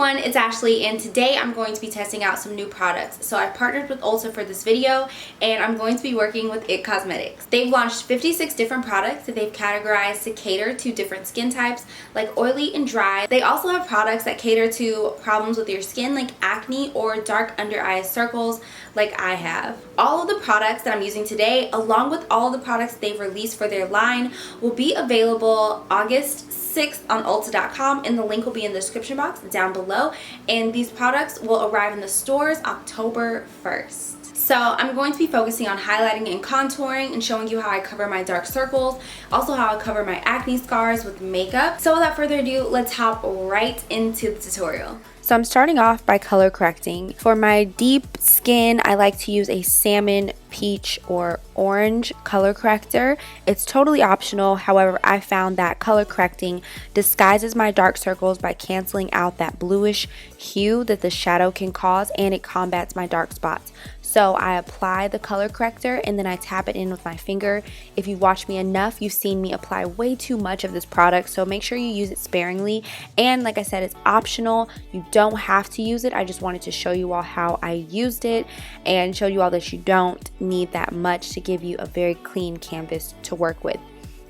everyone, it's Ashley, and today I'm going to be testing out some new products. So I've partnered with Ulta for this video, and I'm going to be working with IT Cosmetics. They've launched 56 different products that they've categorized to cater to different skin types, like oily and dry. They also have products that cater to problems with your skin, like acne or dark under eye circles, like I have. All of the products that I'm using today, along with all of the products they've released for their line, will be available August 6th on Ulta.com, and the link will be in the description box down below. And these products will arrive in the stores October 1st. So I'm going to be focusing on highlighting and contouring and showing you how I cover my dark circles, also how I cover my acne scars with makeup. So without further ado, let's hop right into the tutorial. So I'm starting off by color correcting. For my deep skin, I like to use a salmon, peach, or orange color corrector. It's totally optional. However, I found that color correcting disguises my dark circles by canceling out that bluish hue that the shadow can cause, and it combats my dark spots. So I apply the color corrector and then I tap it in with my finger. If you've watched me enough, you've seen me apply way too much of this product, so make sure you use it sparingly. And like I said, it's optional. You don't have to use it. I just wanted to show you all how I used it and show you all that you don't need that much to give you a very clean canvas to work with.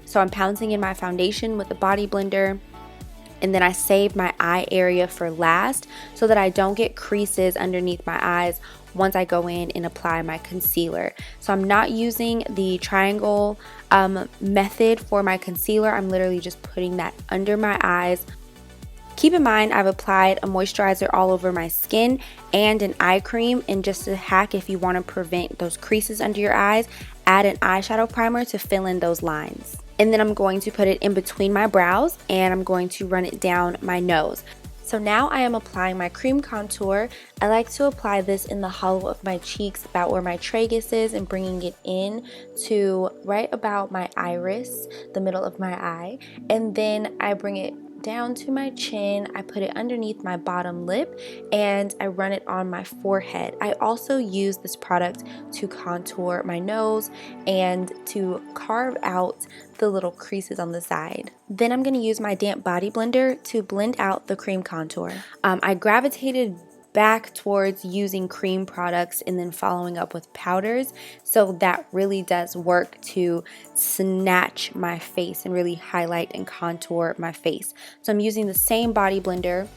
So I'm pouncing in my foundation with a body blender, and then I save my eye area for last so that I don't get creases underneath my eyes once I go in and apply my concealer. So I'm not using the triangle method for my concealer. I'm literally just putting that under my eyes. Keep in mind, I've applied a moisturizer all over my skin and an eye cream, and just a hack if you want to prevent those creases under your eyes, add an eyeshadow primer to fill in those lines. And then I'm going to put it in between my brows, and I'm going to run it down my nose. So now I am applying my cream contour. I like to apply this in the hollow of my cheeks, about where my tragus is, and bringing it in to right about my iris, the middle of my eye. And then I bring it down to my chin, I put it underneath my bottom lip, and I run it on my forehead. I also use this product to contour my nose and to carve out the little creases on the side. Then I'm going to use my damp body blender to blend out the cream contour. I gravitated back towards using cream products and then following up with powders, so that really does work to snatch my face and really highlight and contour my face. So I'm using the same body blender,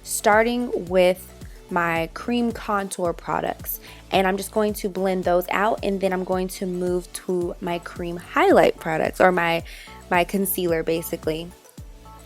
starting with my cream contour products, and I'm just going to blend those out, and then I'm going to move to my cream highlight products, or my concealer basically.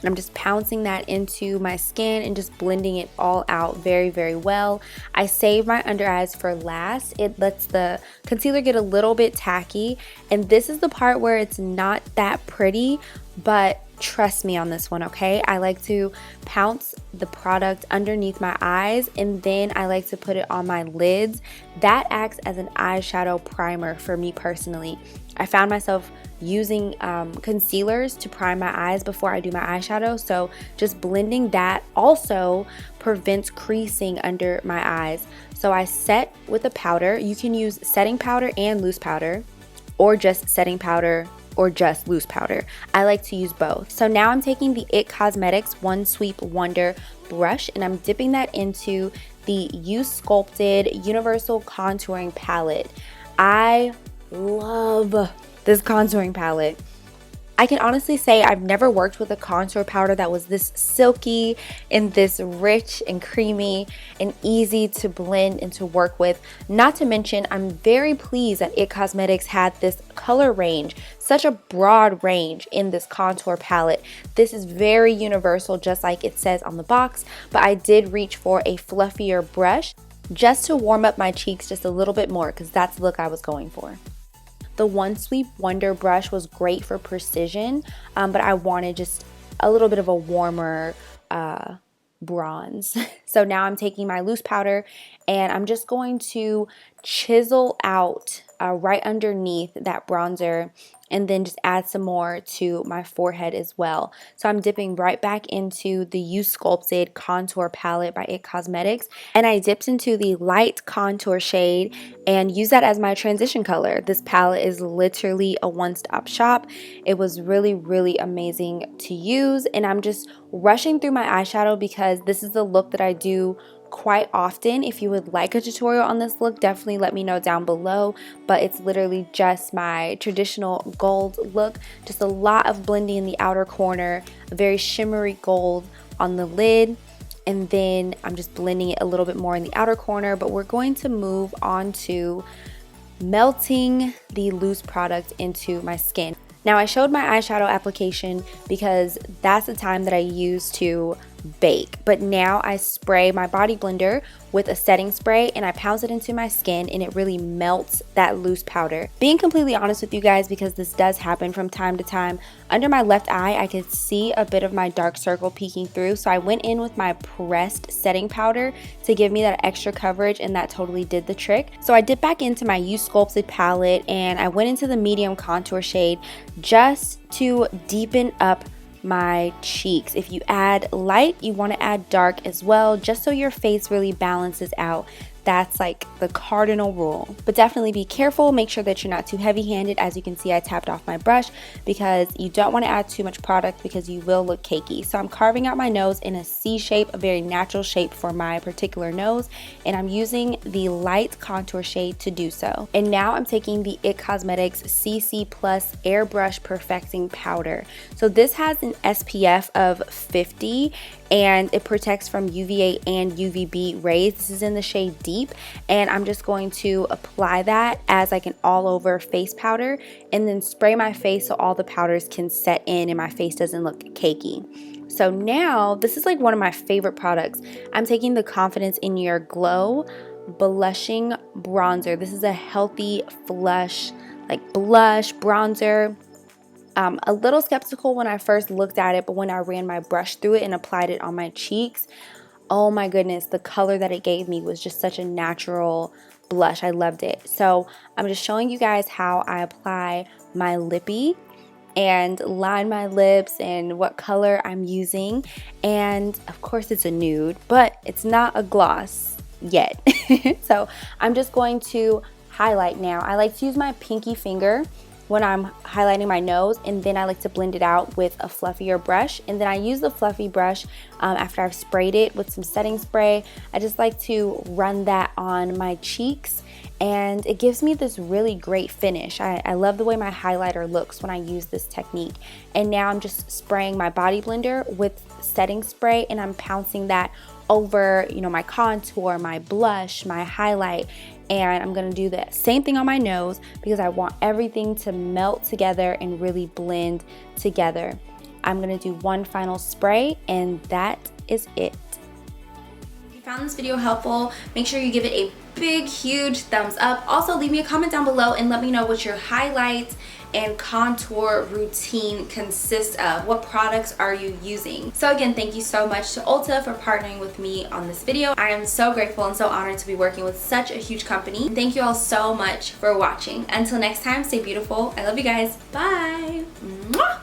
And I'm just pouncing that into my skin and just blending it all out very, very well. I save my under eyes for last. It lets the concealer get a little bit tacky, and this is the part where it's not that pretty, but trust me on this one, okay? I like to pounce the product underneath my eyes, and then I like to put it on my lids. That acts as an eyeshadow primer for me personally. I found myself using concealers to prime my eyes before I do my eyeshadow, so just blending that also prevents creasing under my eyes. So I set with a powder. You can use setting powder and loose powder, or just setting powder or just loose powder. I like to use both. So now I'm taking the IT Cosmetics One Sweep Wonder brush, and I'm dipping that into the Sculpted Universal Contouring Palette. I love this contouring palette. I can honestly say I've never worked with a contour powder that was this silky and this rich and creamy and easy to blend and to work with. Not to mention, I'm very pleased that IT Cosmetics had this color range, such a broad range in this contour palette. This is very universal, just like it says on the box, but I did reach for a fluffier brush just to warm up my cheeks just a little bit more, because that's the look I was going for. The One Sweep Wonder brush was great for precision, but I wanted just a little bit of a warmer bronze. So now I'm taking my loose powder, and I'm just going to chisel out right underneath that bronzer, and then just add some more to my forehead as well. So I'm dipping right back into the Sculpted Contour Palette by IT Cosmetics, and I dipped into the light contour shade and use that as my transition color. This palette is literally a one-stop shop. It was really, really amazing to use, and I'm just rushing through my eyeshadow because this is the look that I do quite often. If you would like a tutorial on this look, definitely let me know down below, but it's literally just my traditional gold look. Just a lot of blending in the outer corner, a very shimmery gold on the lid, and then I'm just blending it a little bit more in the outer corner. But we're going to move on to melting the loose product into my skin. Now, I showed my eyeshadow application because that's the time that I use to bake, but now I spray my body blender with a setting spray and I pounce it into my skin, and it really melts that loose powder. Being completely honest with you guys, because this does happen from time to time, under my left eye I could see a bit of my dark circle peeking through, so I went in with my pressed setting powder to give me that extra coverage, and that totally did the trick. So I dipped back into my Sculpted palette and I went into the medium contour shade just to deepen up my cheeks. If you add light, you want to add dark as well, just so your face really balances out. That's like the cardinal rule. But definitely be careful. Make sure that you're not too heavy-handed. As you can see, I tapped off my brush because you don't want to add too much product because you will look cakey. So I'm carving out my nose in a C shape, a very natural shape for my particular nose, and I'm using the light contour shade to do so. And now I'm taking the IT Cosmetics CC Plus Airbrush Perfecting Powder. So this has an SPF of 50 and it protects from UVA and UVB rays. This is in the shade Deep, and I'm just going to apply that as like an all over face powder and then spray my face so all the powders can set in and my face doesn't look cakey. So now this is like one of my favorite products. I'm taking the Confidence in Your Glow Blushing Bronzer. This is a healthy flush, like blush bronzer. A little skeptical when I first looked at it, but when I ran my brush through it and applied it on my cheeks, oh my goodness, the color that it gave me was just such a natural blush. I loved it. So I'm just showing you guys how I apply my lippy and line my lips and what color I'm using. And of course it's a nude, but it's not a gloss yet. So I'm just going to highlight now. I like to use my pinky finger when I'm highlighting my nose, and then I like to blend it out with a fluffier brush. And then I use the fluffy brush after I've sprayed it with some setting spray. I just like to run that on my cheeks, and it gives me this really great finish. I love the way my highlighter looks when I use this technique. And now I'm just spraying my body blender with setting spray, and I'm pouncing that over, you know, my contour, my blush, my highlight. And I'm gonna do the same thing on my nose because I want everything to melt together and really blend together. I'm gonna do one final spray, and that is it. If you found this video helpful, make sure you give it a big, huge thumbs up. Also, leave me a comment down below and let me know what your highlights and contour routine consists of. What products are you using? So again, thank you so much to Ulta for partnering with me on this video. I am so grateful and so honored to be working with such a huge company. Thank you all so much for watching. Until next time, stay beautiful. I love you guys. Bye. Mwah!